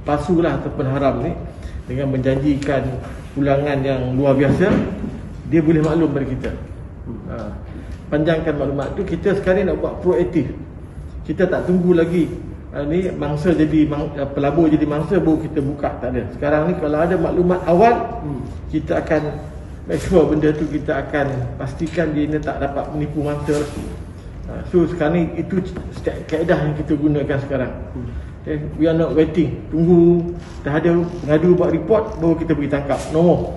palsu lah ataupun haram ni, dengan menjanjikan pulangan yang luar biasa, dia boleh maklum pada kita. Panjangkan maklumat tu. Kita sekarang nak buat proaktif. Kita tak tunggu lagi ni mangsa jadi pelabur jadi mangsa baru kita buka, tak ada. Sekarang ni kalau ada maklumat awal, kita akan make sure benda tu, kita akan pastikan dia ni tak dapat menipu mangsa. So sekarang ni itu kaedah yang kita gunakan sekarang. Okay, we are not waiting. Tunggu dah ada pengadu buat report baru kita pergi tangkap. No.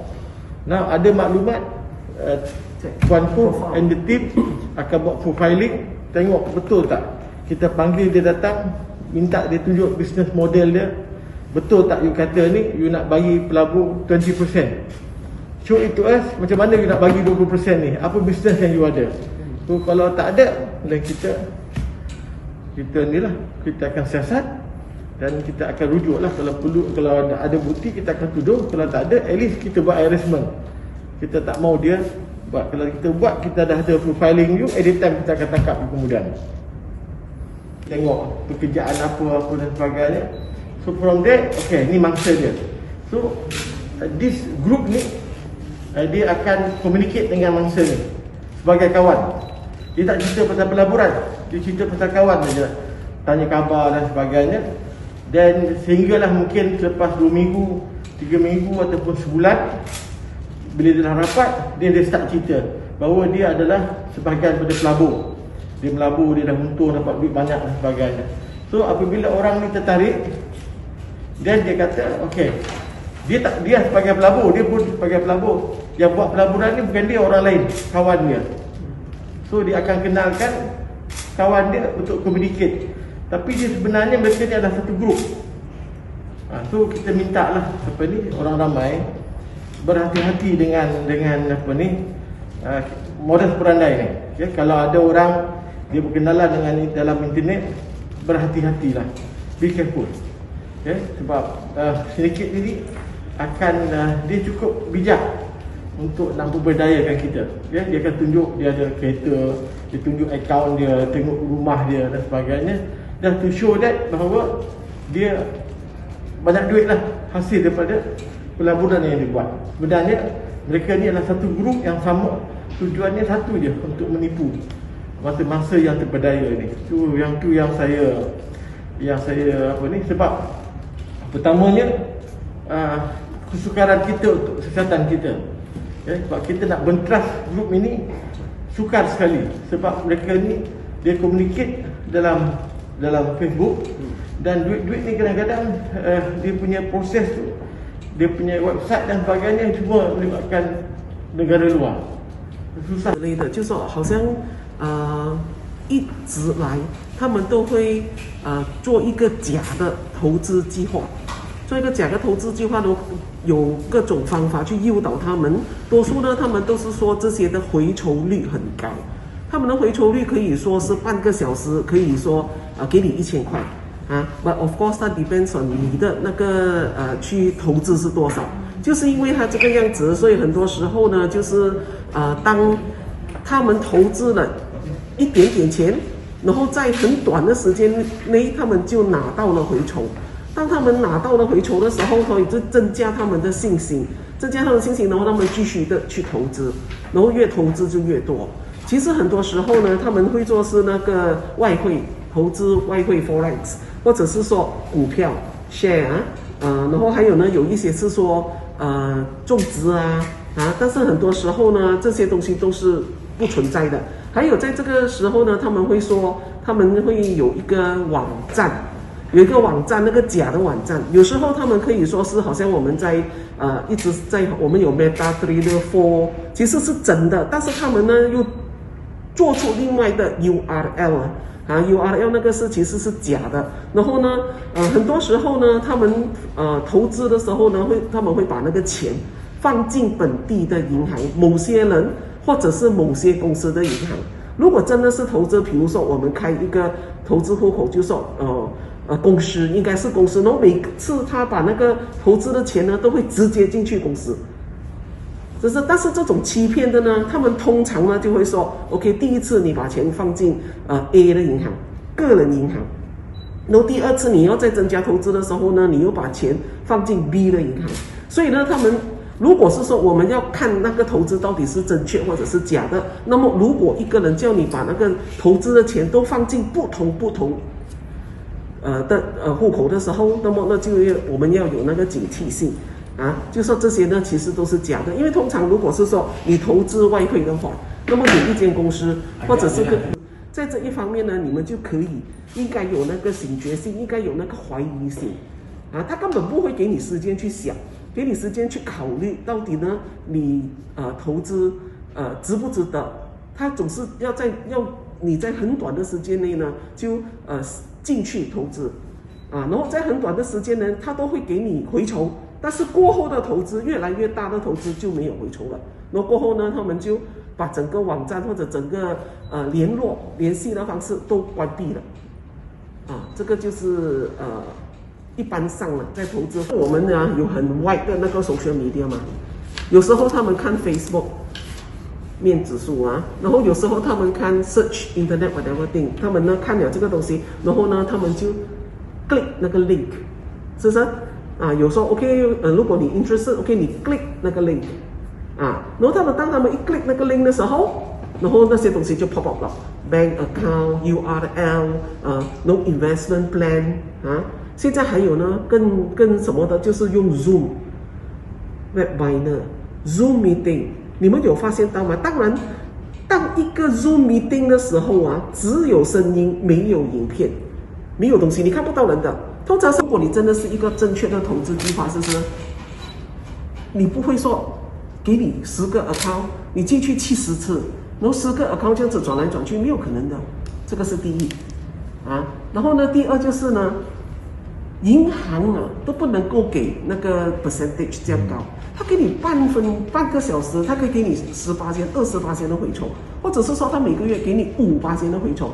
Now ada maklumat, Tuan Poof and the team akan buat profiling, tengok betul tak. Kita panggil dia datang, minta dia tunjuk business model dia. Betul tak you kata ni you nak bagi pelabur 20%? Show it to us, macam mana you nak bagi 20% ni? Apa business yang you ada? So kalau tak ada, dan kita ni lah, kita akan siasat dan kita akan rujuk lah. Kalau perlu, kalau ada bukti kita akan tuduh. Kalau tak ada, at least kita buat arrestment. Kita tak mau dia buat. Kalau kita buat, kita dah ada profiling you, anytime kita akan tangkap you kemudian. Tengok pekerjaan apa dan sebagainya. So from there, okay, ni mangsa dia. So this group ni, dia akan communicate dengan mangsa ni sebagai kawan. Dia tak cerita pasal pelaburan, dia cerita pasal kawan saja, tanya khabar dan sebagainya. Dan sehinggalah mungkin selepas 2 minggu, 3 minggu ataupun sebulan, bila dia dah rapat, dia start cerita bahawa dia adalah sebahagian pada pelabur. Dia melabur, dia dah untung, dapat duit banyak dan sebagainya. So apabila orang ni tertarik, dan dia kata, okay, dia sebagai pelabur, dia pun sebagai pelabur. Yang buat pelaburan ni bukan dia, orang lain, kawan dia. So dia akan kenalkan kawan dia untuk communicate. Tapi dia sebenarnya mereka ni adalah satu grup. So kita minta lah orang ramai berhati-hati dengan apa ni, modus berandai ni. Okay? Kalau ada orang dia berkenalan dengan dalam internet, berhati-hatilah, be careful. Okay? Sebab sedikit ini akan dia cukup bijak untuk nak memberdayakan kita. Okay? Dia akan tunjuk dia ada kereta, dia tunjuk akaun dia, tengok rumah dia dan sebagainya, dan to show that bahawa dia banyak duit lah hasil daripada pelaburan yang dia buat. Sebenarnya mereka ni adalah satu grup yang sama, tujuannya satu je, untuk menipu masa-masa yang terpedaya ni. So yang saya apa ni, sebab pertamanya kesukaran kita untuk kesihatan kita. Okay? Sebab kita nak bentras grup ini sukar sekali, sebab mereka ni dia communicate dalam Facebook, dan duit-duit ni kadang-kadang dia punya proses tu, dia punya website dan sebagainya cuma melibatkan negara luar. susah之类的，就说好像一直来他们都会做一个假的投资计划，做一个假的投资计划都有各种方法去诱导他们。多数呢，他们都是说这些的回酬率很高，他们的回酬率可以说是半个小时，可以说给你1000块啊。But of course, that depends on 你的那个去投资是多少。就是因为他这个样子，所以很多时候呢，就是当他们投资了一点点钱，然后在很短的时间内，他们就拿到了回酬。当他们拿到了回酬的时候，所以就增加他们的信心，增加他们的信心，然后他们继续的去投资，然后越投资就越多。其实很多时候呢，他们会做是那个外汇投资，外汇 forex， 或者是说股票 share 然后还有呢，有一些是说种植但是很多时候呢，这些东西都是不存在的。还有在这个时候呢，他们会说他们会有一个网站，有一个网站，那个假的网站，有时候他们可以说是好像我们在一直在我们有 MetaTrader 4， 其实是真的，但是他们呢又做出另外的 URL。URL 那个是其实是假的，然后呢，很多时候呢，他们投资的时候呢，他们会把那个钱放进本地的银行，某些人或者是某些公司的银行。如果真的是投资，比如说我们开一个投资户口，就说公司应该是公司，然后每次他把那个投资的钱呢，都会直接进去公司。但是这种欺骗的呢，他们通常呢就会说 ，OK， 第一次你把钱放进A 的银行，个人银行，然后第二次你要再增加投资的时候呢，你又把钱放进 B 的银行，所以呢，他们如果是说我们要看那个投资到底是正确或者是假的，那么如果一个人叫你把那个投资的钱都放进不同户口的时候，那么我们要有那个警惕性啊，就说这些呢其实都是假的，因为通常如果是说你投资外汇的话，那么有一间公司或者是在这一方面呢，你们就应该有那个醒觉性，应该有那个怀疑性啊，他根本不会给你时间去想，给你时间去考虑到底呢你投资值不值得，他总是要你在很短的时间内呢就进去投资啊，然后在很短的时间呢他都会给你回酬，但是过后的投资越来越大的投资就没有回酬了，然后过后呢他们就把整个网站或者整个联系的方式都关闭了啊，这个就是一般上了在投资我们呢有很 wide 的那个 social media 嘛，有时候他们看 Facebook 面指数啊，然后有时候他们看 search internet whatever thing， 他们呢看了这个东西，然后呢他们就 click 那个 link， 是不是啊？有时候 OK， 如果你 interested OK， 你 click 那个 link 啊，然后当他们一 click 那个 link 的时候，然后那些东西就 pop up 了 ，bank account URL， no investment plan 啊，现在还有呢更什么的，就是用 Zoom、Webinar、Zoom meeting。你们有发现到吗？当然，当一个 Zoom meeting 的时候啊，只有声音，没有影片，没有东西，你看不到人的。通常，如果你真的是一个正确的投资计划，是不是？你不会说给你10个 account， 你进去70次，然后10个 account 这样子转来转去，没有可能的。这个是第一啊。然后呢，第二就是呢，银行啊都不能够给那个 percentage 这样高。他给你半个小时，他可以给你10%、20%的回酬，或者是说他每个月给你5%的回酬，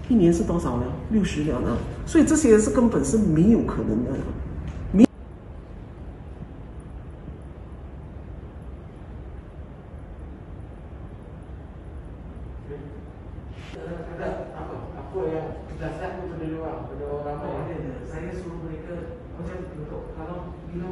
一年是多少呢？60了呢。所以这些是根本是没有可能的。Apa yang dasar tu pada luar, pada orang ramai. Saya suruh mereka macam untuk kalau bila